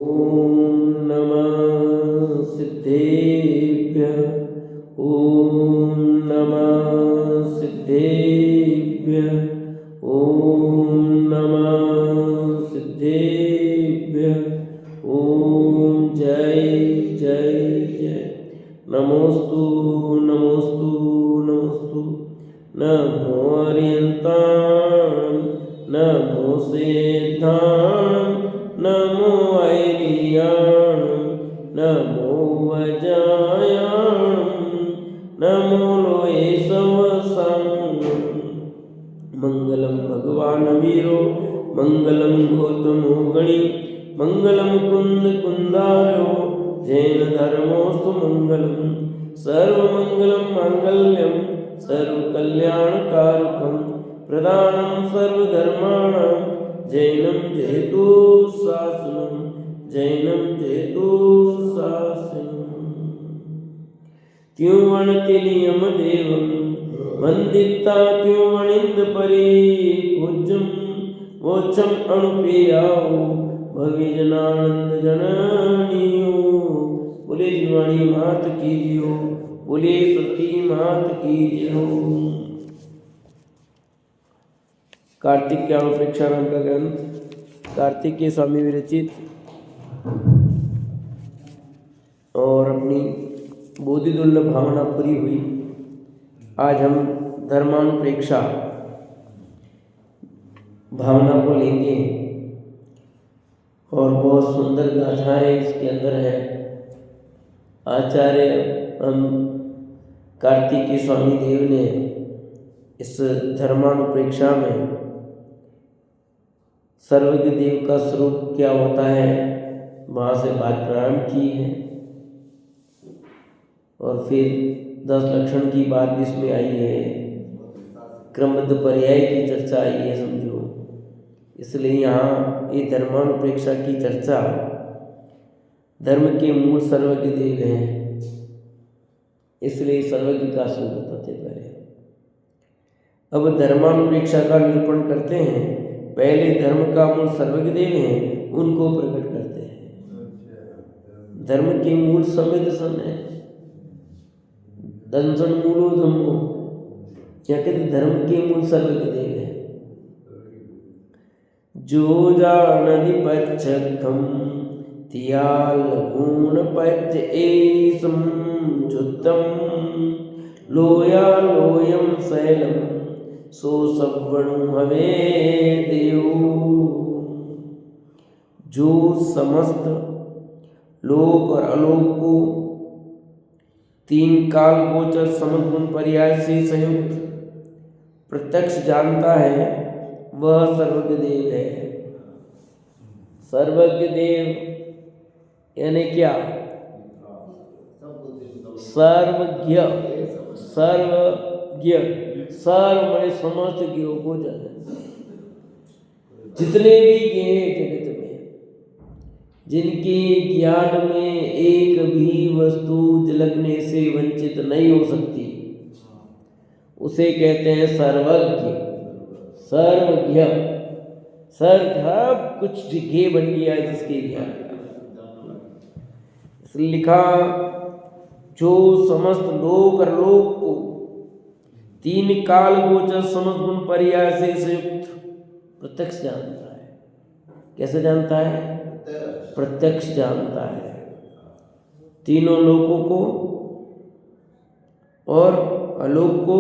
ॐ नमः सिद्धेभ्यः। ॐ नमः सिद्धेभ्यः। ॐ नमः सिद्धेभ्यः। ॐ जय जय जय। नमोस्तु नमोस्तु नमोस्तु। नमो अर्यन्ताणं नमो सिद्धाणं नमो ऐलियाणं नमो वजायाणं नमो लोये सवसां। मंगलम भगवान वीरो मंगलम गौतमो गणि मंगलम कुंद कुंदारो जैन धर्मोस्तु मंगलम सर्वमंगलम मांगल्यम सर्वकल्याणकारकं प्रदानं सर्वधर्माणां जैनं जयतु शासनं जैनं जयतु शासनं। त्युवणतिलियम देवं वंदिता त्युवणिंद परि पूज्यं वोचम अणुपेयाओ भविजनानंद जननियो। बोले जिनवाणी मात की जियो, बोले सती मात की जियो। कार्तिक की अनुप्रेक्षा नाम का ग्रंथ कार्तिक के स्वामी विरचित और अपनी बोधि दुर्लभ भावना पूरी हुई। आज हम धर्मानुप्रेक्षा भावना को लेंगे और बहुत सुंदर गाथाएं इसके अंदर है। आचार्य कार्तिकी स्वामी देव ने इस धर्मानुप्रेक्षा में सर्वज्ञ देव का स्वरूप क्या होता है वहाँ से बात प्रारंभ की है और फिर 10 लक्षण की बात इसमें आई है, क्रमबद्ध पर्याय की चर्चा आई है समझो। इसलिए यहाँ ये धर्मानुप्रेक्षा की चर्चा धर्म के मूल सर्वज्ञ देव हैं, इसलिए सर्वज्ञ का स्वरूप बताते पहले। अब धर्मानुप्रेक्षा का निरूपण करते हैं। पहले धर्म का मूल सर्वज्ञ देव हैं, उनको प्रकट करते हैं। धर्म के मूल समय दर्शन है, दंसन मूलो धम्मो, क्या कहते धर्म के मूल सर्वज्ञ देव है। जो जानदि पच्छखम तियाल गुण पच्च एसम जुत्तम लोया लोयम शैलम सो सवणु हवे देव। जो समस्त लोक और अलोक को 3 काल गोचर समस्त गुण पर्याय से संयुक्त प्रत्यक्ष जानता है वह सर्वज्ञ देव है। सर्वज्ञ देव यानी क्या? सर्वज्ञ, सर्वज्ञ, सर्व माने समस्त ज्ञों को जाना। जितने भी ज्ञ हैं जगत में, जिनके ज्ञान में एक भी वस्तु झलकने से वंचित नहीं हो सकती, उसे कहते हैं सर्वज्ञ, सर्वज्ञ। सब कुछ ज्ञ बन गया है जिसके ज्ञान का। इसलिए लिखा जो समस्त लोक और लोक को 3 काल गोचर समस्त गुण पर्याय से संयुक्त प्रत्यक्ष जानता है। कैसे जानता है? प्रत्यक्ष जानता है। तीनों लोकों को और अलोक को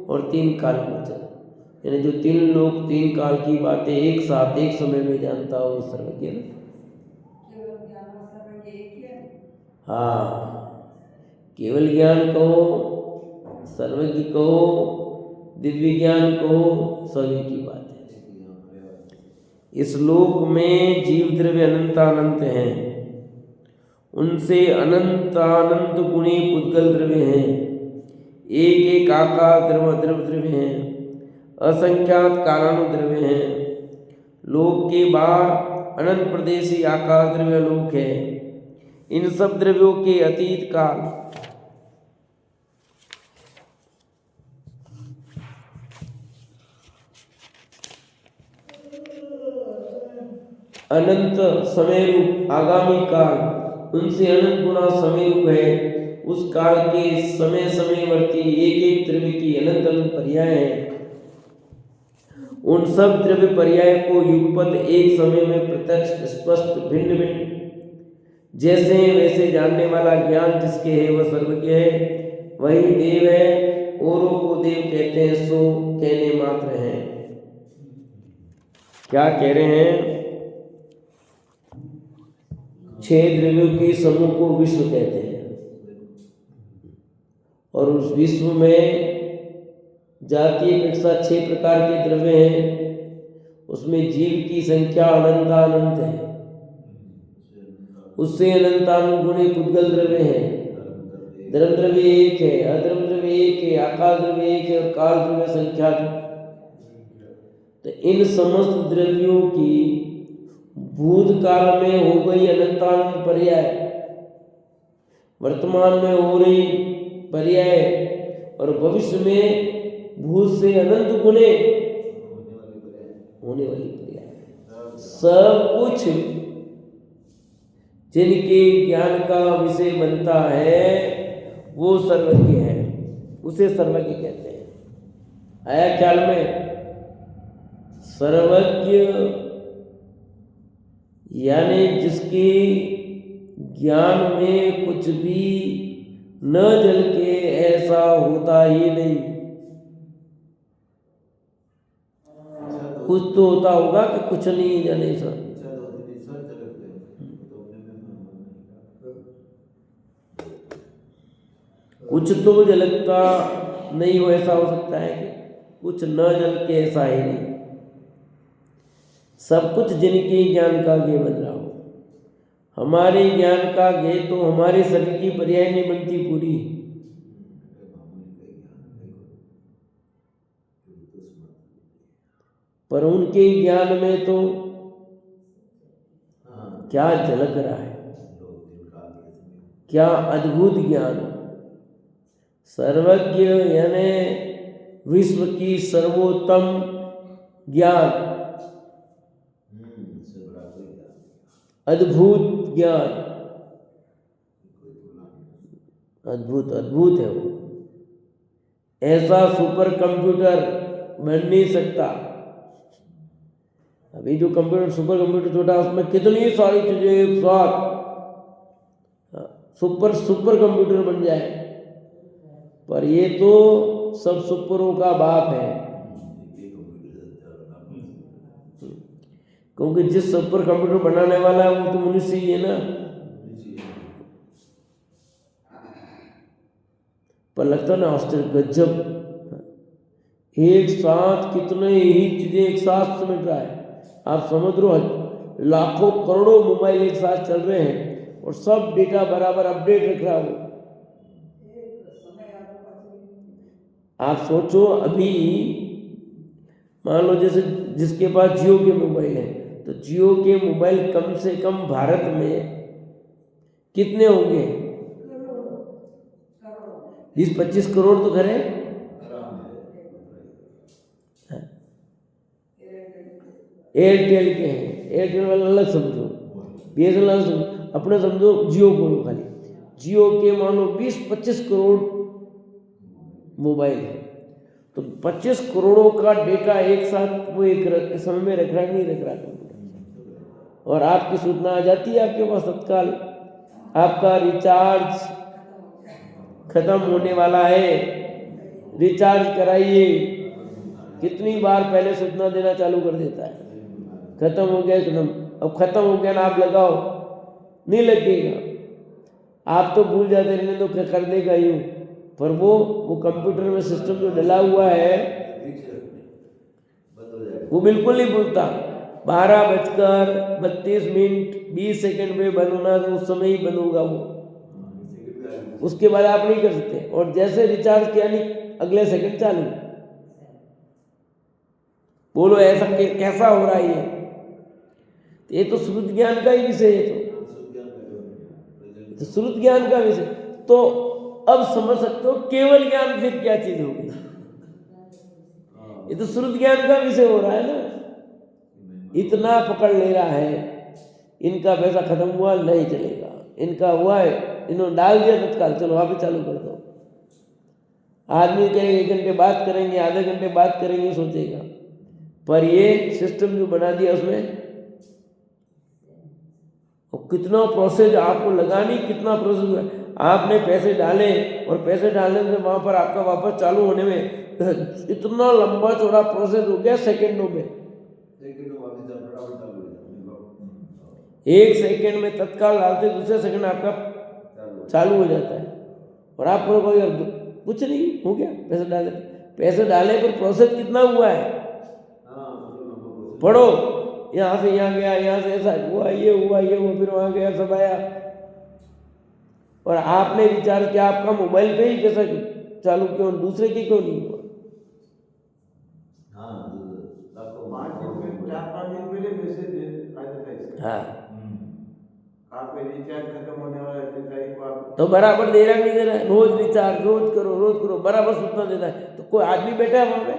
और 3 काल गोचर, यानी जो 3 लोक 3 काल की बातें एक साथ एक समय में जानता हो सर्वज्ञ। हाँ, केवल ज्ञान कहो, सर्वज्ञ कहो, दिव्य ज्ञान कहो, सभी की बात है। इस लोक में जीव द्रव्य अनंतानंत हैं, उनसे अनंतानंत गुणी पुद्गल द्रव्य हैं। एक एक आकाश द्रव द्रव्य हैं, असंख्यात कालानुद्रव्य हैं। लोक के बाहर अनंत प्रदेशी आकाश द्रव्य लोक है। इन सब द्रव्यों के अतीत काल अनंत समय रूप आगामी काल उनसे अनंत गुना समय रूप है, उस काल के समय समयवर्ती एक एक द्रव्य की अनंत अनंत पर्याय हैं। उन सब द्रव्य पर्याय को युगपत एक समय में प्रत्यक्ष स्पष्ट भिन्न भिन्न जैसे वैसे जानने वाला ज्ञान जिसके है वह सर्वज्ञ है, वही देव है। औरों को देव कहते हैं सो कहने मात्र हैं। क्या कह रहे हैं? 6 द्रव्यों के समूह को विश्व कहते हैं और उस विश्व में जातीय कक्षा 6 प्रकार के द्रव्य हैं। उसमें जीव की संख्या अनंतानंत है, उससे अनंतानंत गुणे पुद्गल द्रव्य है। धर्म द्रव्य एक है, अधर्म द्रव्य एक है, आकाश द्रव्य एक है और काल द्रव्य संख्या। तो इन समस्त द्रव्यों की भूतकाल में हो गई अनंतानंत पर्याय, वर्तमान में हो रही पर्याय और भविष्य में भूत से अनंत गुणे होने वाली पर्याय, सब कुछ जिनके ज्ञान का विषय बनता है वो सर्वज्ञ है, उसे सर्वज्ञ कहते हैं। आया ख्याल में? सर्वज्ञ यानी जिसके ज्ञान में कुछ भी न जल के ऐसा होता ही नहीं। कुछ तो होता होगा कि कुछ नहीं जाने सा। कुछ तो झलकता नहीं हो, ऐसा हो सकता है कि कुछ न जल के ऐसा ही नहीं। सब कुछ जिनके ज्ञान का ज्ञेय बन रहा हो। हमारे ज्ञान का ज्ञेय तो हमारे शरीर की पर्याय नहीं बनती पूरी, पर उनके ज्ञान में तो क्या झलक रहा है, क्या अद्भुत ज्ञान। सर्वज्ञ यानी विश्व की सर्वोत्तम ज्ञान, अद्भुत ज्ञान, अद्भुत अद्भुत है वो। ऐसा सुपर कंप्यूटर बन नहीं सकता। अभी जो कंप्यूटर सुपर कंप्यूटर छोटा उसमें कितनी सारी चीजें एक साथ सुपर कंप्यूटर बन जाए, पर ये तो सब सुपरों का बाप है। क्योंकि जिस सुपर कंप्यूटर बनाने वाला है वो तो मनुष्य ही है ना। पर लगता ना आश्चर्य, गजब, एक साथ कितने ही चीजें एक साथ समेट रहा है। आप समझ लो लाखों करोड़ों मोबाइल एक साथ चल रहे हैं और सब डेटा बराबर अपडेट रख रहा हो। आप सोचो, अभी मान लो जैसे जिसके पास जियो के मोबाइल है, तो जियो के मोबाइल कम से कम भारत में कितने होंगे? 20-25 करोड़ तो खरे। एयरटेल के हैं, एयरटेल वाला अलग समझो, बीएसएनएल अलग समझो, अपने समझो जियो बोलो। खाली जियो के मान लो 20-25 करोड़ मोबाइल है, तो 25 करोड़ों का डेटा एक साथ वो एक समय में रख रहा नहीं रख रहा, और आपकी सूचना आ जाती है आपके पास तत्काल। आपका रिचार्ज खत्म होने वाला है, रिचार्ज कराइए। कितनी बार पहले सूचना देना चालू कर देता है, खत्म हो गया खत्म, अब खत्म हो गया ना आप लगाओ, नहीं लगेगा। आप तो भूल जाते रहने तो कर देगा यूं, पर वो कंप्यूटर में सिस्टम जो डला हुआ है वो बिल्कुल नहीं भूलता। 12:32 में बंद होना तो उस समय ही बंद होगा वो, उसके बाद आप नहीं कर सकते। और जैसे रिचार्ज किया नहीं अगले सेकंड चालू। बोलो ऐसा कैसा हो रहा है ये तो श्रुत ज्ञान का ही विषय है। तो श्रुत ज्ञान का विषय, तो अब समझ सकते हो केवल ज्ञान फिर क्या चीज होगी। ये तो श्रुत ज्ञान का विषय हो रहा है ना, इतना पकड़ ले रहा है इनका पैसा खत्म हुआ नहीं चलेगा, इनका हुआ है इन्होंने डाल दिया तत्काल, चलो वापस चालू कर दो। आदमी कहेगा 1 घंटे बात करेंगे, आधे घंटे बात करेंगे, सोचेगा। पर ये सिस्टम जो बना दिया उसमें कितना प्रोसेस आपको लगा नहीं, कितना प्रोसेस हुआ। आपने पैसे डाले और पैसे डालने से वहाँ पर आपका वापस चालू होने में इतना लंबा चौड़ा प्रोसेस हो गया सेकंडों में। 1 सेकंड में तत्काल डालते दूसरे सेकंड आपका चालू हो जाता है। और आप कोई कुछ नहीं हो गया, पैसे डाले पर प्रोसेस कितना हुआ है पढ़ो, यहाँ से यहाँ गया, यहाँ से ऐसा हुआ, ये हुआ, फिर वहाँ गया, सब आया। और आपने विचार किया आपका मोबाइल पे ही पैसा चालू क्यों, दूसरे की क्यों नहीं हुआ। हाँ तो बराबर दे रहा नहीं दे रहा है, रोज रिचार्ज रोज करो बराबर सूचना देता है। तो कोई आदमी बैठा है वहां पे,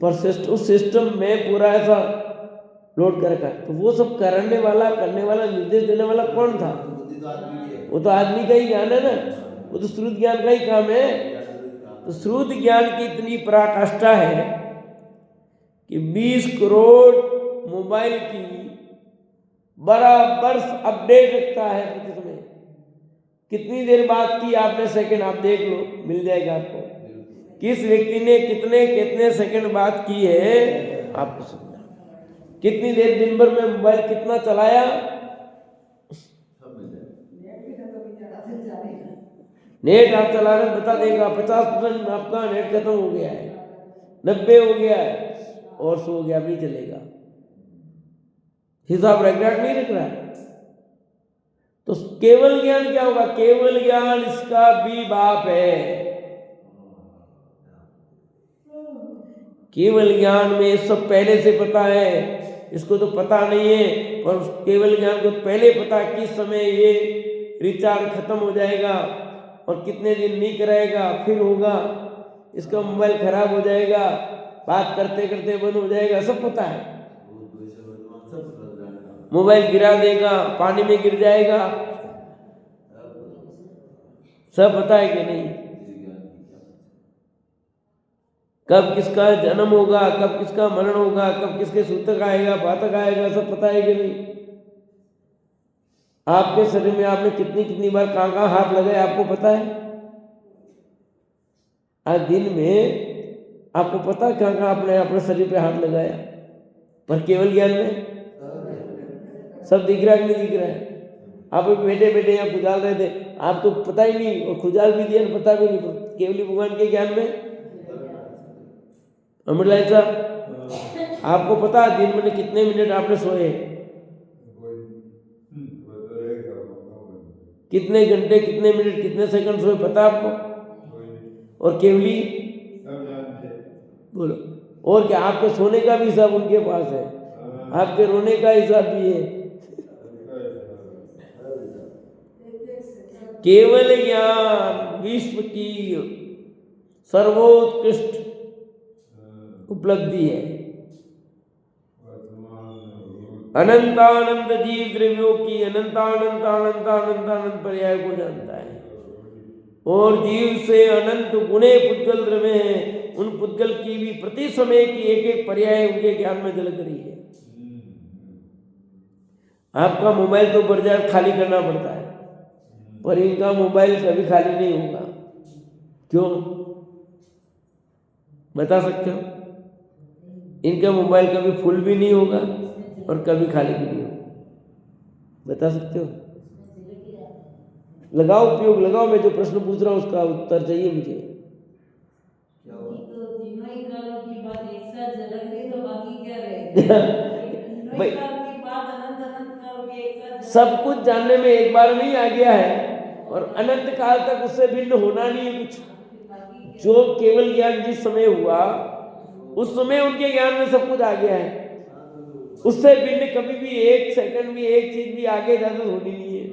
पर उस सिस्टम में पूरा ऐसा लोड कर रखा है। तो वो सब करने वाला निर्देश देने वाला कौन था? वो तो आदमी का ही ज्ञान है ना, वो तो श्रुत ज्ञान का ही काम है। तो श्रुत ज्ञान की इतनी पराकाष्ठा है कि 20 करोड़ मोबाइल की बराबर अपडेट रखता है प्रति समय। कितनी देर बात की आपने सेकंड आप देख लो, मिल जाएगा आपको किस व्यक्ति ने कितने सेकंड बात की है, आपको समझना। कितनी देर दिन भर में मोबाइल कितना चलाया, नेट आप चला रहे बता देगा। 50% आपका नेट खत्म हो गया है, 90 हो गया है और 100 हो गया, नहीं चलेगा। हिसाब रेगुलर नहीं रख रहा है। तो केवल ज्ञान क्या होगा? केवल ज्ञान इसका भी बाप है। केवल ज्ञान में सब पहले से पता है, इसको तो पता नहीं है। पर केवल ज्ञान को पहले पता किस समय ये रिचार्ज खत्म हो जाएगा और कितने दिन नहीं कराएगा, फिर होगा, इसका मोबाइल खराब हो जाएगा, बात करते करते बंद हो जाएगा, सब पता है। मोबाइल गिरा देगा, पानी में गिर जाएगा, सब पता है कि नहीं? कब किसका जन्म होगा, कब किसका मरण होगा, कब किसके सूतक आएगा, पातक आएगा, सब पता है कि नहीं? आपके शरीर में आपने कितनी बार कहाँ हाथ लगाए आपको पता है? आज दिन में आपको पता है कहाँ आपने अपने शरीर पे हाथ लगाया? पर केवल ज्ञान में सब दिख रहा है कि नहीं दिख रहा है? आप बैठे यहाँ खुजाल रहे थे, आप तो पता ही नहीं, और खुजाल भी दिया पता भी नहीं। केवली भगवान के ज्ञान में अमृतलाल साहब आपको पता है दिन में कितने मिनट आपने सोए, कितने घंटे, कितने मिनट, कितने सेकंड सोए, पता आपको? और केवली बोलो, और क्या आपके सोने का भी हिसाब उनके पास है, आपके रोने का हिसाब भी है। केवल ज्ञान विश्व की सर्वोत्कृष्ट उपलब्धि है। अनंतानंत जीव द्रव्यों की अनंत पर्याय को जानता है, और जीव से अनंत गुणे पुद्गल द्रव्य हैं, उन पुद्गल की भी प्रति समय की एक पर्याय उनके ज्ञान में झलक रही है। आपका मोबाइल तो बर्जार खाली करना पड़ता है, पर इनका मोबाइल कभी खाली नहीं होगा। क्यों बता सकते हो? इनका मोबाइल कभी फुल भी नहीं होगा और कभी खाली भी नहीं होगा। बता सकते हो? लगाओ, उपयोग लगाओ। मैं जो प्रश्न पूछ रहा हूँ उसका उत्तर चाहिए मुझे। तो तीनों ही कालों की बात एक साथ झलक रही, तो बाकी क्या रहेगा? तीनों ही काल की बात अनंत काल के एक साथ सब कुछ जानने में एक बार नहीं आ गया है, और अनंत काल तक उससे भिन्न होना नहीं है कुछ। जो केवल ज्ञान जिस समय हुआ उस समय उनके ज्ञान में सब कुछ आ गया है, उससे भिन्न कभी भी एक सेकंड भी एक चीज भी आगे ज्यादा होनी नहीं है।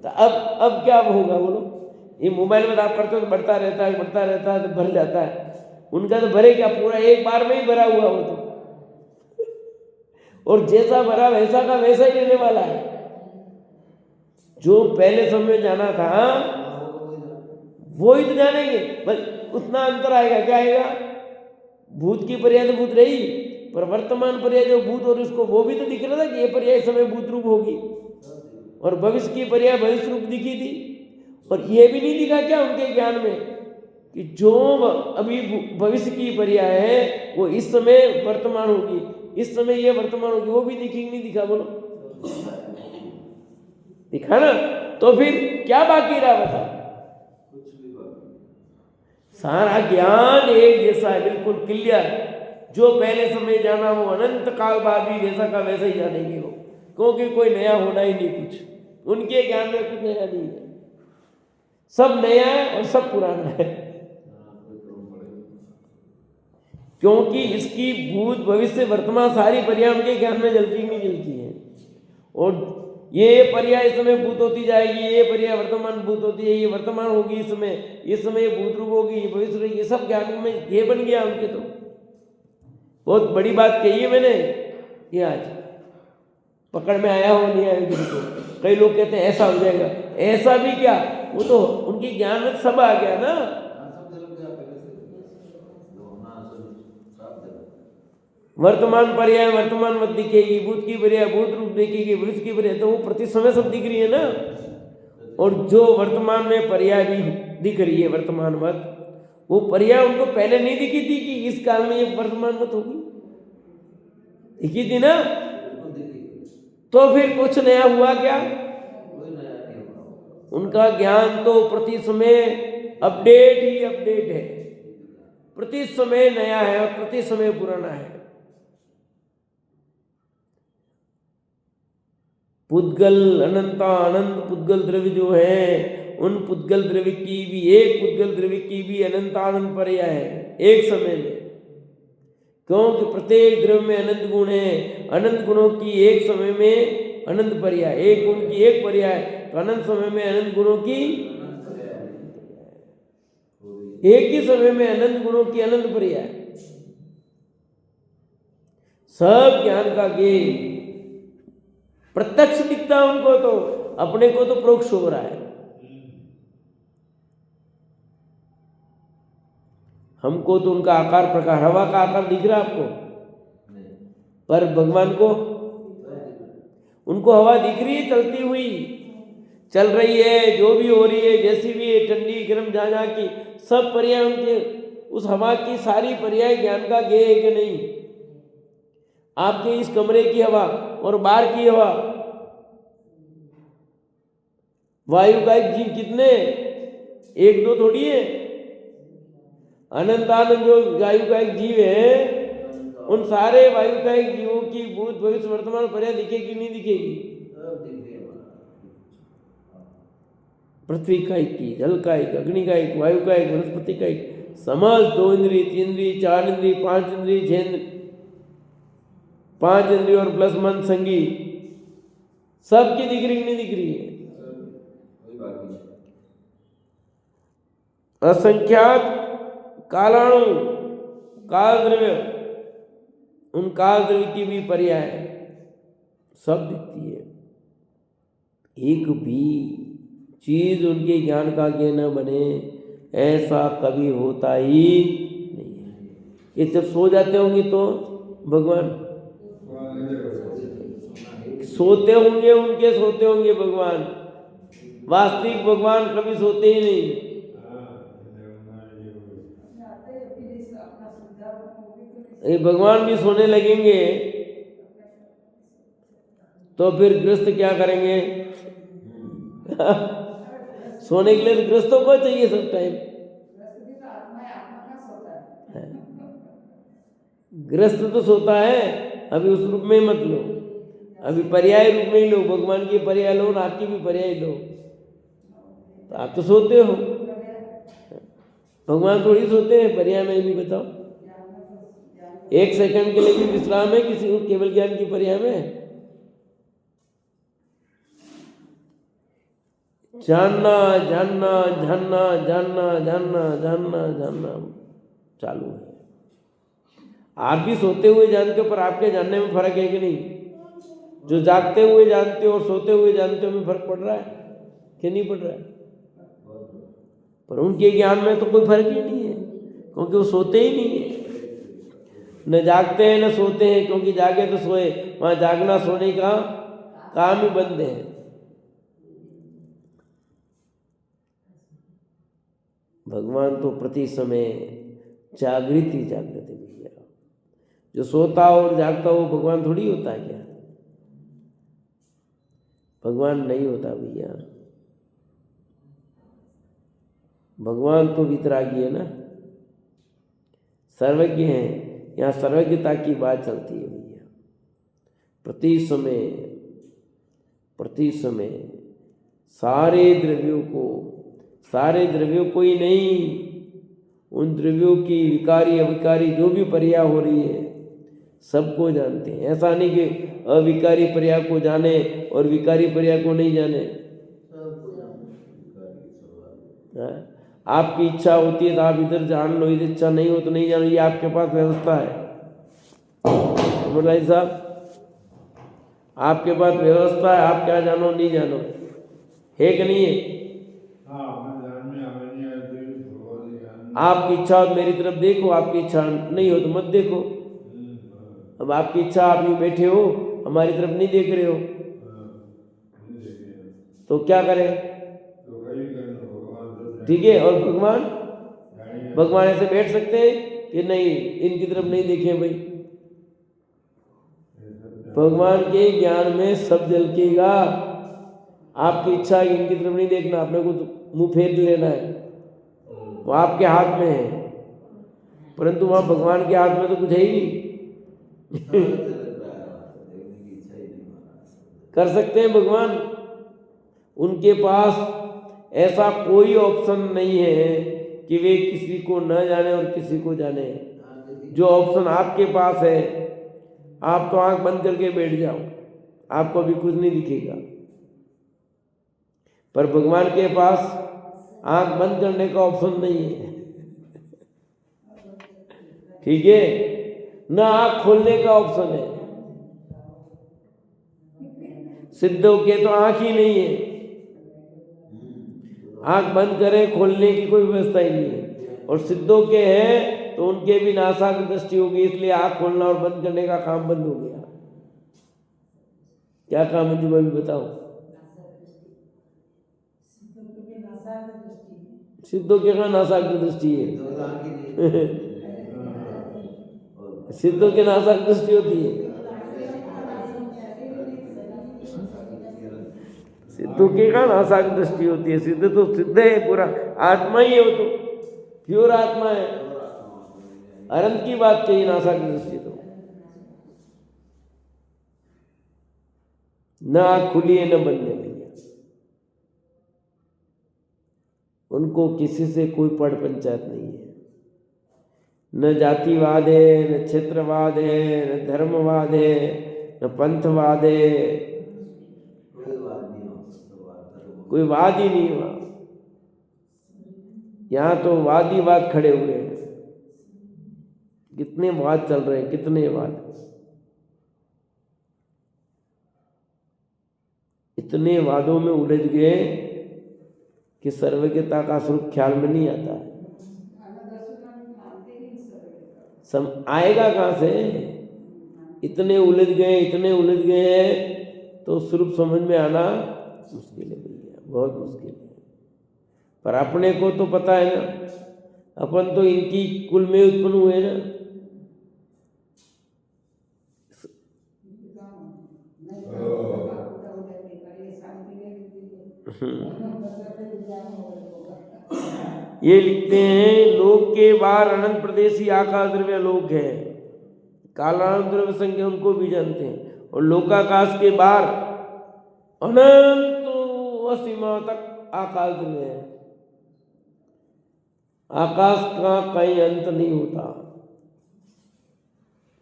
तो अब क्या होगा बोलो? ये मोबाइल में आप करते हो तो बढ़ता रहता है तो भर जाता है। उनका तो भरे क्या, पूरा एक बार में ही भरा हुआ हो। तो और जैसा भरा वैसा का वैसा ही रहने वाला है। जो पहले समय में जाना था वो ही तो जानेंगे, बस उतना अंतर आएगा। क्या आएगा? भूत की पर्याय तो भूत रही, पर वर्तमान पर्याय जो भूत और उसको वो भी तो दिख रहा था कि ये पर्याय इस समय भूत रूप होगी, और भविष्य की पर्याय भविष्य रूप दिखी थी। और ये भी नहीं दिखा क्या उनके ज्ञान में कि जो अभी भविष्य की पर्याय है वो इस समय वर्तमान होगी, इस समय ये वर्तमान होगी, वो भी दिखी नहीं दिखा? बोलो, दिखा ना। तो फिर क्या बाकी रहा बता? सारा ज्ञान एक जैसा है, बिल्कुल क्लियर। जो पहले समय जाना वो अनंत काल बाद भी वैसा का वैसा ही जानेंगे वो, क्योंकि कोई नया होना ही नहीं कुछ। उनके ज्ञान में कुछ नया नहीं है, सब नया है और सब पुराना है। क्योंकि इसकी भूत भविष्य वर्तमान सारी पर्याय उनके ज्ञान में जलती नहीं जलती है। और ये पर्याय इस समय भूत होती जाएगी, ये पर्याय वर्तमान भूत होती है, ये वर्तमान होगी इस समय भूत रूप होगी, ये भविष्य रहेगी, ये सब ज्ञान में ये बन गया उनके। तो बहुत बड़ी बात कही है मैंने, ये आज पकड़ में आया हो नहीं आया किसी को। कई लोग कहते हैं ऐसा हो जाएगा, ऐसा भी क्या, वो तो उनके ज्ञान में सब आ गया ना। वर्तमान पर्याय वर्तमान मत दिखेगी, भूत की पर्याय भूत रूप दिखेगी, भविष्य की पर्याय तो वो प्रति समय सब दिख रही है ना। और जो वर्तमान में पर्याय भी दिख रही है वर्तमान मत, वो पर्याय उनको पहले नहीं दिखी थी कि इस काल में ये वर्तमान मत होगी, दिखी थी ना। तो फिर कुछ नया हुआ क्या? उनका ज्ञान तो प्रति समय अपडेट ही अपडेट है, प्रति समय नया है और प्रति समय पुराना है। पुद्गल अनंता अनंत पुद्गल द्रव्य जो है, उन पुद्गल द्रव्य की भी एक पुद्गल द्रव्य की भी अनंतानंत पर्याय है एक समय में। क्योंकि प्रत्येक द्रव्य में अनंत गुण है, अनंत गुणों की एक समय में अनंत पर्याय, एक गुण की एक पर्याय, तो अनंत समय में अनंत गुणों की एक ही समय में अनंत गुणों की अनंत पर्याय। सब ज्ञान का ज्ञेय प्रत्यक्ष दिखता उनको, तो अपने को तो प्रोक्ष हो रहा है। हमको तो उनका आकार प्रकार, हवा का आकार दिख रहा है आपको, पर भगवान को उनको हवा दिख रही है चलती हुई, चल रही है, जो भी हो रही है, जैसी भी है, ठंडी गर्म जहाँ जहाँ की सब पर्याय उनके, उस हवा की सारी पर्याय ज्ञान का ज्ञेय है कि नहीं? आपके इस कमरे की हवा और बाहर की हवा, वायु का एक जीव कितने, एक दो थोड़ी है। अनंतानंद जो वायु का एक जीव है, उन सारे वायु का एक जीवों की भूत भविष्य वर्तमान पर्याय दिखेगी नहीं दिखेगी? पृथ्वी का एक की, जल का एक, अग्नि का एक, वायु का एक, वनस्पति का एक, समस्त 2 इंद्रिय 3 इंद्रिय 4 इंद्रिय 5 इंद्रिय 6 इंद्रिय 5 इंद्रिय और प्लस मन संगी, सबकी दिख रही नहीं दिख रही है? असंख्यात कालाणु काल द्रव्य, उन काल द्रव्य की भी पर्याय सब दिखती है। एक भी चीज उनके ज्ञान का ज्ञेय न बने ऐसा कभी होता ही नहीं है। ये जब सो जाते होंगे तो भगवान सोते होंगे, उनके सोते होंगे भगवान, वास्तविक भगवान कभी सोते ही नहीं। ये भगवान भी सोने लगेंगे तो फिर गृहस्थ क्या करेंगे? सोने के लिए तो गृहस्थों को चाहिए सब टाइम। गृहस्थ तो सोता है, अभी उस रूप में मत लो, अभी पर्याय रूप में ही लो, भगवान की पर्याय लो और आपकी भी पर्याय लो, तो आप तो सोते हो। भगवान थोड़ी सोते हैं पर्याय में भी, बताओ। एक सेकंड के लिए भी विश्राम है किसी को केवल ज्ञान की पर्याय में? जानना जानना जानना जानना जानना जानना जानना चालू है। आप भी सोते हुए जानते हो, पर आपके जानने में फर्क है कि नहीं? जो जागते हुए जानते हो और सोते हुए जानते हो में फर्क पड़ रहा है कि नहीं पड़ रहा है? पर उनके ज्ञान में तो कोई फर्क ही नहीं है, क्योंकि वो सोते ही नहीं है। न जागते हैं न सोते हैं, क्योंकि जागे तो सोए, वहाँ जागना सोने का काम ही बंद है। भगवान तो प्रति समय जागृत ही जागृत है भैया। जो सोता और जागता हो भगवान थोड़ी होता है क्या? भगवान नहीं होता भैया। भगवान तो वितरागी है ना, सर्वज्ञ है। यहाँ सर्वज्ञता की बात चलती है भैया। प्रति समय सारे द्रव्यों को ही नहीं, उन द्रव्यों की विकारी अविकारी जो भी पर्याय हो रही है सबको जानते हैं। ऐसा नहीं कि अविकारी पर्याय को जाने और विकारी पर्याय को नहीं जाने। आपकी इच्छा होती है तो आप इधर जान लो, इधर इच्छा नहीं हो तो नहीं जानो, ये आपके पास व्यवस्था है। भाई साहब, आपके पास व्यवस्था है, आप क्या जानो नहीं जानो, है कि नहीं है? आपकी इच्छा हो मेरी तरफ देखो, आपकी इच्छा नहीं हो तो मत देखो। अब आपकी इच्छा, आप यूँ बैठे हो हमारी तरफ नहीं देख रहे हो तो क्या करें? ठीक है। और भगवान ऐसे बैठ सकते हैं कि नहीं इनकी तरफ नहीं देखें भाई? भगवान के ज्ञान में सब झलकेगा। आपकी इच्छा है इनकी तरफ नहीं देखना, अपने को तो मुंह फेर लेना है, वो आपके हाथ में है। परंतु वहाँ भगवान के हाथ में तो कुछ है ही नहीं। कर सकते हैं भगवान? उनके पास ऐसा कोई ऑप्शन नहीं है कि वे किसी को न जाने और किसी को जाने। जो ऑप्शन आपके पास है, आप तो आंख बंद करके बैठ जाओ, आपको अभी कुछ नहीं दिखेगा। पर भगवान के पास आंख बंद करने का ऑप्शन नहीं है। ठीक है ना? आंख खोलने का ऑप्शन है। सिद्धों के तो आंख ही नहीं है, आंख बंद करें खोलने की कोई व्यवस्था ही नहीं है। और सिद्धों के हैं तो उनके भी नासा की दृष्टि होगी, इसलिए आंख खोलना और बंद करने का काम बंद हो गया। क्या काम है जी, भी बताओ। सिद्धों के कहाँ नासा की दृष्टि है? सिद्धों के नासा की दृष्टि होती है? सिद्धों के कहाँ नासा की दृष्टि होती है? सिद्ध तो सिद्ध है, पूरा आत्मा ही है, वो तो प्योर आत्मा है। अनंत की बात कही, नासा की दृष्टि तो न आँख खुली है न बंद है भैया। उनको किसी से कोई पड़ पंचायत नहीं है। न जातिवाद है, न क्षेत्रवाद है, न धर्मवाद है, न पंथवाद है, कोई वाद ही नहीं हुआ। यहाँ तो वाद ही वाद खड़े हुए हैं। कितने वाद चल रहे हैं, कितने वाद, इतने वादों में उलझ गए कि सर्वज्ञता का स्वरूप ख्याल में नहीं आता है। आएगा कहाँ से? इतने उलझ गए हैं तो स्वरूप समझ में आना मुश्किल है भैया, बहुत मुश्किल है। पर अपने को तो पता है ना, अपन तो इनकी कुल में उत्पन्न हुए ना। ये लिखते हैं, लोक के बाहर अनंत प्रदेशी आकाश द्रव्य लोक है, कालानंद द्रव्य संख्या उनको भी जानते हैं। और लोकाकाश के बाहर अनंत असीमा तक आकाश द्रव्य है। आकाश का कहीं अंत नहीं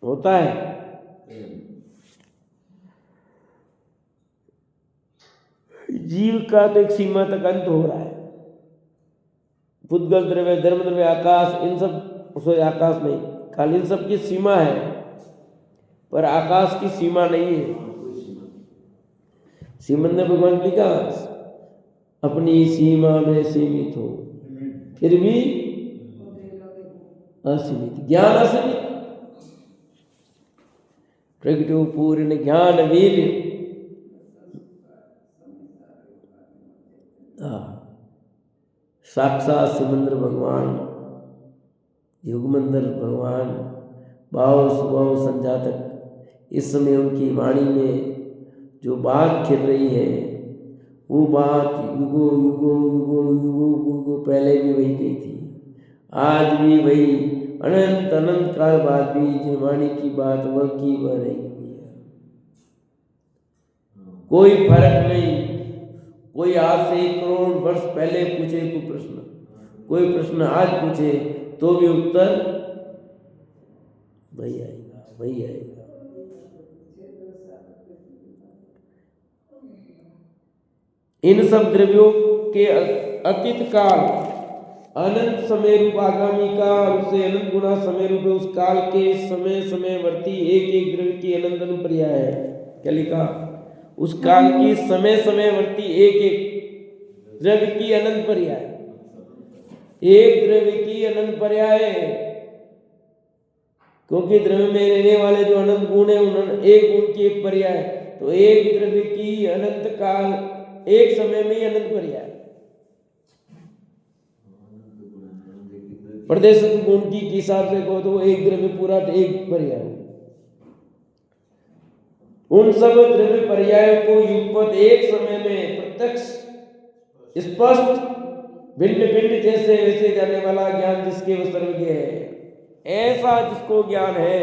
होता है। जीव का तो एक सीमा तक अंत हो रहा है। पुद्गल द्रव्य, धर्म द्रव्य, आकाश, इन सब, सॉरी आकाश नहीं, खाली इन सब की सीमा है, पर आकाश की सीमा नहीं है। सिमंदर भगवान ने लिखा अपनी सीमा में सीमित हो फिर भी असीमित, ज्ञान असीमित, प्रगटो पूर्ण ज्ञान वीर। साक्षात सिमंदर भगवान, युगमंदर भगवान, भाव स्वभाव संजातक, इस समय उनकी वाणी में जो बात खिल रही है वो बात युगो युगो युगो युगो युगो पहले भी वही गई थी, आज भी वही, अनंत अनंत काल बाद भी जिन वाणी की बात वह की वह रहेगी। कोई फर्क नहीं, कोई आज से 1 करोड़ वर्ष पहले पूछे कोई प्रश्न, कोई प्रश्न आज पूछे तो भी उत्तर वही आएगा, वही आएगा। इन सब द्रव्यों के अतीत काल अनंत समय रूप आगामी काल, उससे अनंत गुना समय रूप उस काल के समय समयवर्ती एक एक द्रव्य की अनंत अनुपर्याय है। क्या लिखा? उस काल की समय समयवर्ती एक एक द्रव्य की अनंत पर्याय, एक द्रव्य की अनंत पर्याय, क्योंकि द्रव्य में रहने वाले जो अनंत गुण है उन एक गुण की एक पर्याय, तो एक द्रव्य की अनंत काल एक समय में ही अनंत पर्याय। प्रदेश गुण की हिसाब से कहो तो एक द्रव्य पूरा एक पर्याय। उन सब द्रव्य पर्यायों को युगपत एक समय में प्रत्यक्ष स्पष्ट भिन्न भिन्न जैसे वैसे जाने वाला ज्ञान जिसके वो सर्वज्ञ है, ऐसा जिसको ज्ञान है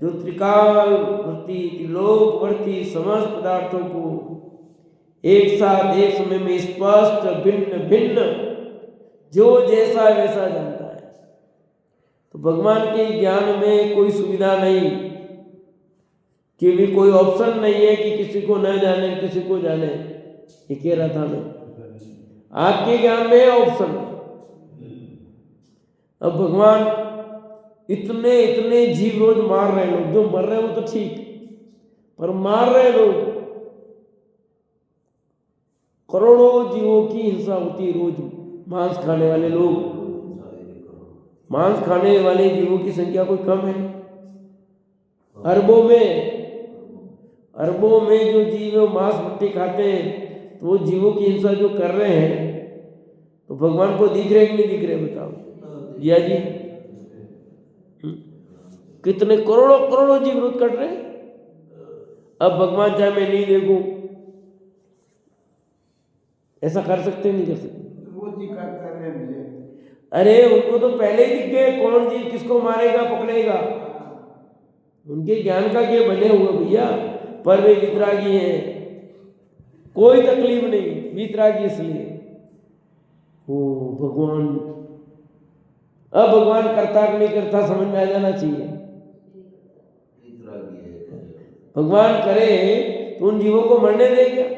जो त्रिकालवर्ती त्रिलोकवर्ती समस्त पदार्थों को एक साथ एक समय में स्पष्ट भिन्न भिन्न जो जैसा वैसा जानता है। तो भगवान के ज्ञान में कोई सुविधा नहीं कि भी कोई ऑप्शन नहीं है कि किसी को न जाने किसी को जाने। ये कह रहा था मैं, आपके ज्ञान में ऑप्शन। अब भगवान इतने इतने जीव रोज मार रहे लोग, जो मर रहे हो तो ठीक, पर मार रहे लोग, करोड़ों जीवों की हिंसा होती है रोज। मांस खाने वाले लोग, मांस खाने वाले जीवों की संख्या कोई कम है? अरबों में जो जीव मांस मट्टी खाते हैं, तो वो जीवों की हिंसा जो कर रहे हैं, तो भगवान को दिख रहे कि नहीं दिख रहे? बताओ जिया जी, कितने करोड़ों करोड़ों जीव रोज कट रहे हैं। अब भगवान चाहे मैं नहीं देखूं, ऐसा कर सकते नहीं कर सकते? अरे उनको तो पहले ही दिख गए कौन जीव किसको मारेगा पकड़ेगा। उनके ज्ञान का क्या बने हुए भैया, पर वे वितरागी हैं, कोई तकलीफ नहीं, वितरागी इसलिए। ओ भगवान, अब भगवान करता कि नहीं करता समझ में आ जाना चाहिए। भगवान करे तो उन जीवों को मरने दे क्या?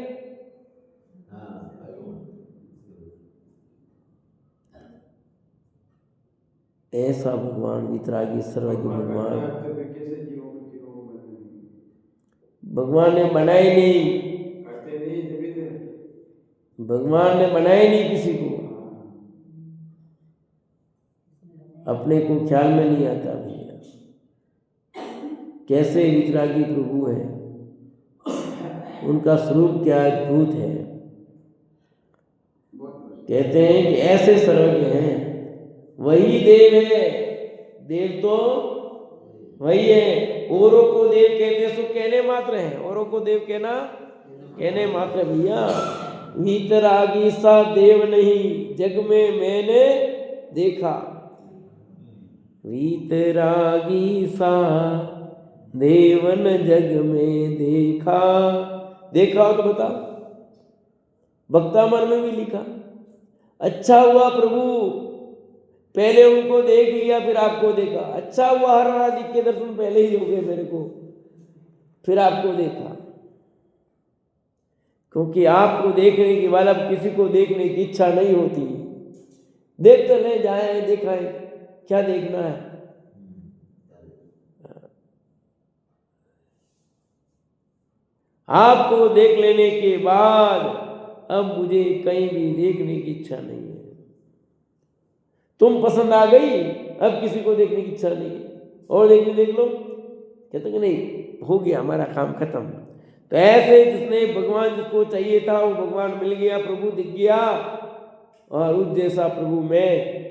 ऐसा भगवान वितरागी सर्वज्ञ भगवान, भगवान ने बनाई नहीं, भगवान ने बनाया नहीं किसी को, अपने को ख्याल में नहीं आता भैया कैसे वितरागी प्रभु है, उनका स्वरूप क्या अद्भुत है। कहते हैं कि ऐसे सर्वज्ञ हैं, वही देव है, देव तो वही है। औरों को देव कहते सो कहने मात्र है, औरों को देव कहना कहने मात्र। भैया वितरागी सा देव नहीं जग में मैंने देखा, वितरागी सा देवन जग में देखा। देखा हो तो बता, भक्तामर में भी लिखा। अच्छा हुआ प्रभु पहले उनको देख लिया फिर आपको देखा, अच्छा हुआ हर राधिक के दर्शन पहले ही हो गए मेरे को, फिर आपको देखा। क्योंकि आपको देखने के बाद अब किसी को देखने की इच्छा नहीं होती, देखते ले जाए देखा है क्या देखना है। आपको देख लेने के बाद अब मुझे कहीं भी देखने की इच्छा नहीं है। तुम पसंद आ गई, अब किसी को देखने की इच्छा नहीं है। और देखने देख लो, कहते कि नहीं, हो गया हमारा काम खत्म। तो ऐसे जिसने भगवान जिसको चाहिए था वो भगवान मिल गया, प्रभु दिख गया, और उस जैसा प्रभु में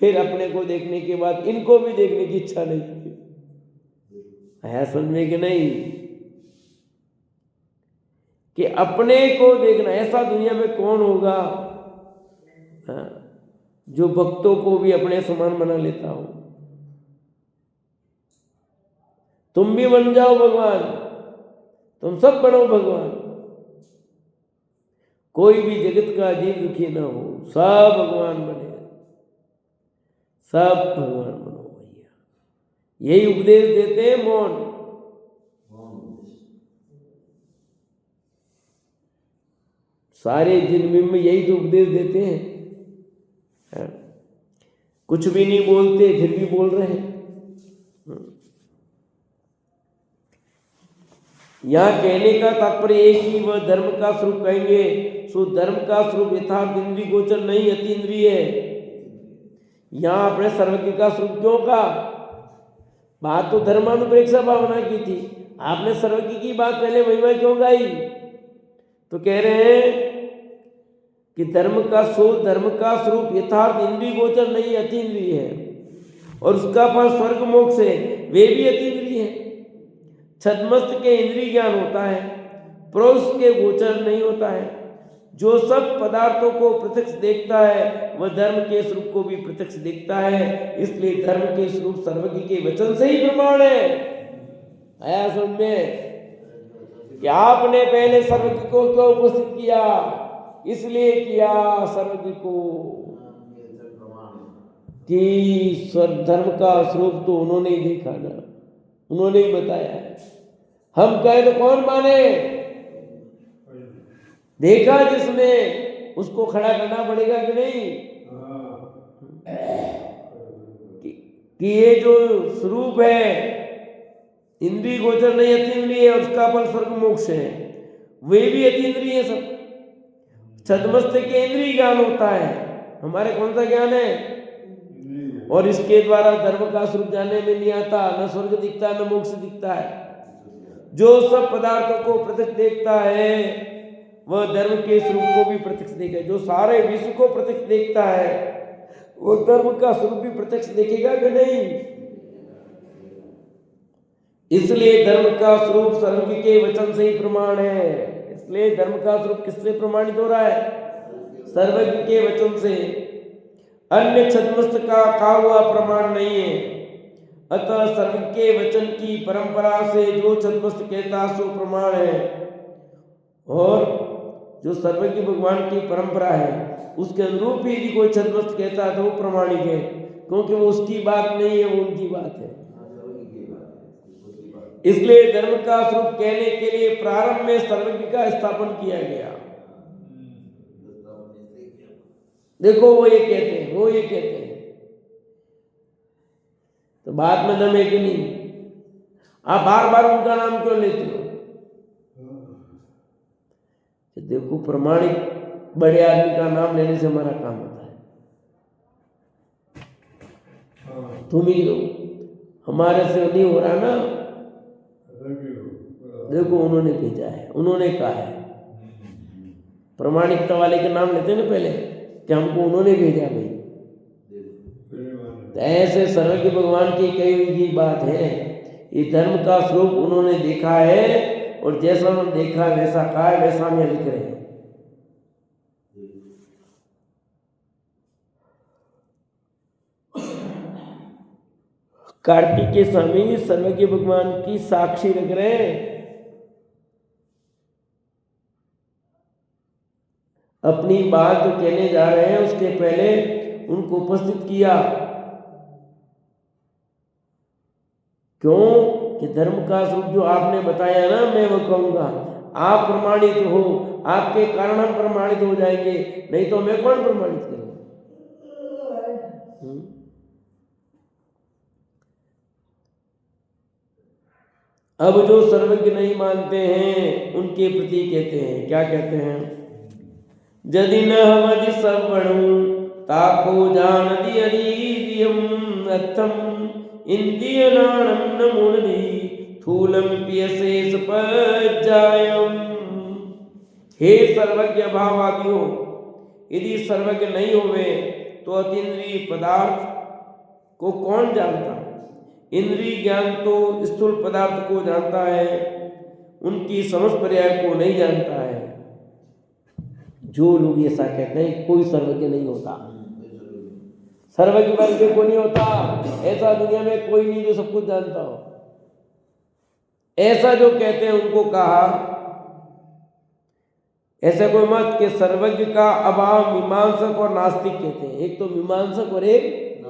फिर अपने को देखने के बाद इनको भी देखने की इच्छा नहीं है। समझ में कि नहीं कि अपने को देखना, ऐसा दुनिया में कौन होगा जो भक्तों को भी अपने समान बना लेता हो। तुम भी बन जाओ भगवान, तुम सब बनो भगवान, कोई भी जगत का जीव दुखी ना हो, सब भगवान बने, सब भगवान बनो भैया। यही उपदेश देते हैं मौन। सारे जिन में यही तो उपदेश देते हैं। कुछ भी नहीं बोलते फिर भी बोल रहे हैं। यहाँ कहने का तात्पर्य एक ही, वह धर्म का स्वरूप कहेंगे, सो धर्म का स्वरूप यथार्थ इंद्रिय गोचर नहीं, अति इंद्रिय है। यहाँ अपने सर्वज्ञ का स्वरूप क्यों कहा? बात तो धर्मानुप्रेक्षा भावना की थी, आपने सर्वज्ञ की बात पहले महिमा क्यों गाई? तो कह रहे हैं कि धर्म का स्वरूप यथार्थ इंद्रिय गोचर नहीं, अति इंद्रिय है, और उसका फल स्वर्ग मोक्ष है, वे भी अति इंद्रिय है। छद्मस्त के इंद्रिय ज्ञान होता है, पुरुष के गोचर नहीं होता है। जो सब पदार्थों को प्रत्यक्ष देखता है वह धर्म के स्वरूप को भी प्रत्यक्ष देखता है, इसलिए धर्म के स्वरूप सर्वज्ञ के वचन से ही प्रमाण है। आया समझ में कि आपने पहले सर्वज्ञ को क्यों उपस्थित किया? इसलिए किया सर्वज्ञ को कि धर्म का स्वरूप तो उन्होंने ही देखा ना, उन्होंने ही बताया है। हम कहे तो कौन माने? देखा जिसने, उसको खड़ा करना पड़ेगा कि नहीं? कि ये जो स्वरूप है इंद्रिय गोचर नहीं, अति इंद्रिय है, उसका फल स्वर्ग मोक्ष है, वे भी अति इंद्रिय है सब। छद्मस्त के इंद्रिय ज्ञान होता है, हमारे कौन सा ज्ञान है? और इसके द्वारा धर्म का स्वरूप जानने में नहीं आता, न स्वर्ग दिखता न मोक्ष दिखता है। जो सब पदार्थों को प्रत्यक्ष देखता है वह धर्म के स्वरूप को भी प्रत्यक्ष देखेगा। जो सारे विश्व को प्रत्यक्ष देखता है वो धर्म का स्वरूप भी प्रत्यक्ष देखेगा कि नहीं? इसलिए धर्म का स्वरूप सर्वज्ञ के वचन से ही प्रमाण है। इसलिए धर्म का स्वरूप किससे प्रमाणित हो रहा है? सर्वज्ञ के वचन से। अन्य छद्मस्त का कहा हुआ प्रमाण नहीं है। अतः सर्वज्ञ के वचन की परंपरा से जो छद्मस्त कहता सो प्रमाण है, और जो सर्वज्ञ भगवान की परंपरा है उसके अनुरूप ही यदि कोई छद्मस्त कहता है तो वो प्रमाणिक है, क्योंकि वो उसकी बात नहीं है, वो उनकी बात है। इसलिए धर्म का स्वरूप कहने के लिए प्रारंभ में सर्वज्ञ का स्थापन किया गया। देखो वो ये कहते हैं, वो ये कहते हैं, तो बात में दम है कि नहीं? आप बार बार उनका नाम क्यों लेते हो? देखो प्रमाणिक बड़े आदमी का नाम लेने से हमारा काम होता है। तुम ही लो, हमारे से नहीं हो रहा ना। देखो उन्होंने भेजा है, उन्होंने कहा है, प्रमाणिकता वाले के नाम लेते हैं ना पहले कि हमको उन्होंने भेजा भाई। तो ऐसे सर्वज्ञ भगवान की कही हुई बात है, ये धर्म का स्वरूप उन्होंने देखा है, और जैसा उन्होंने देखा वैसा कहा है, वैसा हम लिख रहे हैं। कार्तिक के स्वामी सर्वज्ञ भगवान की साक्षी रख रहे हैं, अपनी बात जो कहने जा रहे हैं उसके पहले उनको उपस्थित किया। क्यों? कि धर्म का स्वरूप जो आपने बताया ना, मैं वो कहूंगा, आप प्रमाणित हो, आपके कारण हम प्रमाणित हो जाएंगे, नहीं तो मैं कौन प्रमाणित करूं? अब जो सर्वज्ञ नहीं मानते हैं उनके प्रति कहते हैं, क्या कहते हैं? यदि न मदि सर्वणु ताको जानति अदीदियम अर्थम इंद्रिय नाणम न मुनदि थूलम पियसे सपज्जायम। हे सर्वज्ञ भावादियों, यदि सर्वज्ञ नहीं होवे तो अतीन्द्रिय पदार्थ को कौन जानता? इंद्रिय ज्ञान तो स्थूल पदार्थ को जानता है, उनकी समझ पर्याय को नहीं जानता है। जो लोग ऐसा कहते हैं कोई सर्वज्ञ नहीं होता, सर्वज्ञ बन के कोई नहीं होता, ऐसा दुनिया में कोई नहीं जो सब कुछ जानता हो। ऐसा जो कहते हैं उनको कहा, ऐसा कोई मत कि सर्वज्ञ का अभाव मीमांसक और नास्तिक कहते हैं। एक तो मीमांसक और एक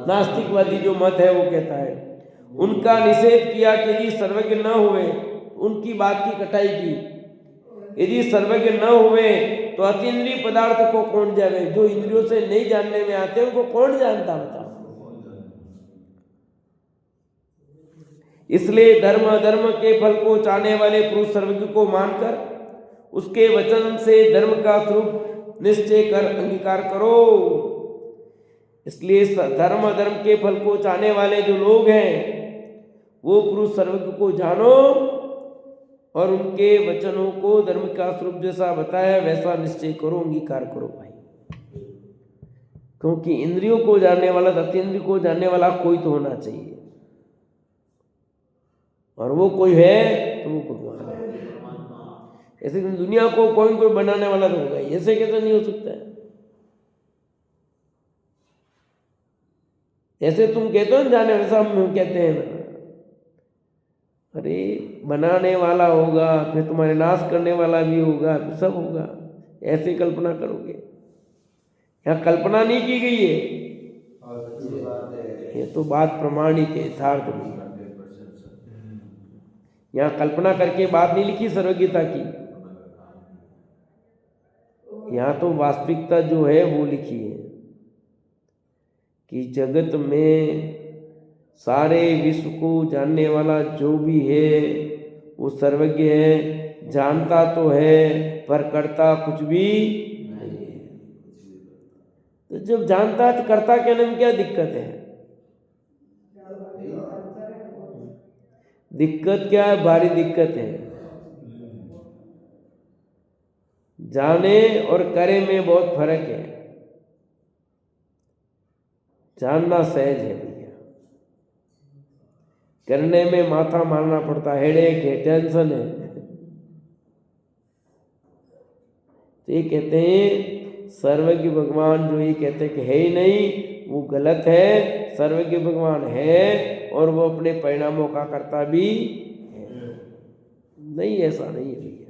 नास्तिकवादी जो मत है वो कहता है, उनका निषेध किया कि यदि सर्वज्ञ न हुए, उनकी बात की कटाई की। यदि सर्वज्ञ न हुए तो अतीन्द्रिय पदार्थ को कौन जाने? जो इंद्रियों से नहीं जानने में आते उनको कौन जानता? बताओ। इसलिए धर्म अधर्म के फल को चाहने वाले पुरुष सर्वज्ञ को मानकर उसके वचन से धर्म का स्वरूप निश्चय कर अंगीकार करो। इसलिए धर्म अधर्म के फल को चाहने वाले जो लोग हैं वो पुरुष सर्वज्ञ को जानो और उनके वचनों को धर्म का स्वरूप जैसा बताया वैसा निश्चय करो, अंगीकार करो भाई। क्योंकि इंद्रियों को जानने वाला, अतीन्द्रिय को जानने वाला कोई तो होना चाहिए, और वो कोई है तो वो भगवान है। ऐसे दुनिया को कोई बनाने वाला तो होगा, ऐसे कैसे नहीं हो सकता है? ऐसे तुम कहते हो जाने, वैसा हम कहते हैं। अरे बनाने वाला होगा, फिर तुम्हारे नाश करने वाला भी होगा, फिर सब होगा। ऐसे कल्पना करोगे? यहाँ कल्पना नहीं की गई है, ये तो बात प्रमाणिक है, यथार्थ नहीं। यहाँ कल्पना करके बात नहीं लिखी सर्वज्ञता की, यहाँ तो वास्तविकता जो है वो लिखी है कि जगत में सारे विश्व को जानने वाला जो भी है वो सर्वज्ञ है, जानता तो है पर करता कुछ भी नहीं है। तो जब जानता है तो करता कहने में क्या दिक्कत है? दिक्कत क्या है? भारी दिक्कत है। जाने और करे में बहुत फर्क है। जानना सहज है भैया, करने में माथा मारना पड़ता है, हेडेक है, टेंशन है। तो ये कहते हैं सर्वज्ञ भगवान जो ये कहते हैं कि है ही नहीं, वो गलत है। सर्वज्ञ भगवान है और वो अपने परिणामों का कर्ता भी है। नहीं, ऐसा नहीं है भैया।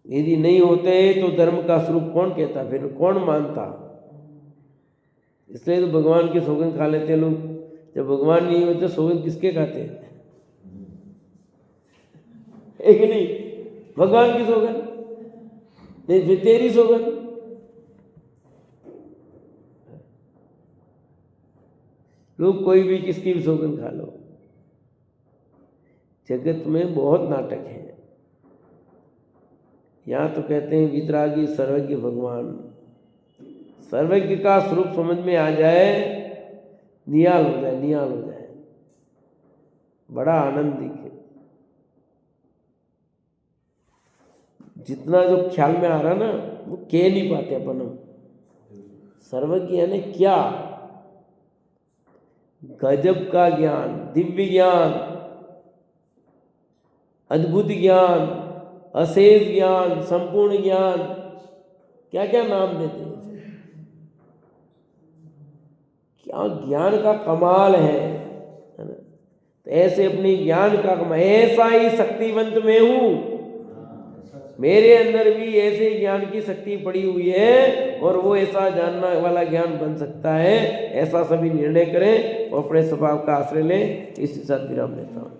यदि नहीं होते तो धर्म का स्वरूप कौन कहता, फिर कौन मानता? इसलिए तो भगवान की सौगंध खा लेते लोग। जब भगवान नहीं होते सौगंध किसके खाते हैं? एक नहीं, भगवान की सौगंध नहीं, तेरी सौगंध। लोग कोई भी किसकी भी सौगंध खा लो। जगत में बहुत नाटक है। यहाँ तो कहते हैं वितरागी सर्वज्ञ भगवान। सर्वज्ञ का स्वरूप समझ में आ जाए, निहाल हो जाए, निहाल हो जाए, बड़ा आनंद दिखे। जितना जो ख्याल में आ रहा ना वो कह नहीं पाते अपन हम। सर्वज्ञ यानी क्या? गजब का ज्ञान, दिव्य ज्ञान, अद्भुत ज्ञान, अशेष ज्ञान, संपूर्ण ज्ञान, क्या क्या नाम देते हैं। क्या ज्ञान का कमाल है ना? तो ऐसे अपनी ज्ञान का कमाल, ऐसा ही शक्तिवंत मैं हूँ, मेरे अंदर भी ऐसे ज्ञान की शक्ति पड़ी हुई है और वो ऐसा जानने वाला ज्ञान बन सकता है। ऐसा सभी निर्णय करें और अपने स्वभाव का आश्रय लें। इसी साथ विराम लेता हूँ।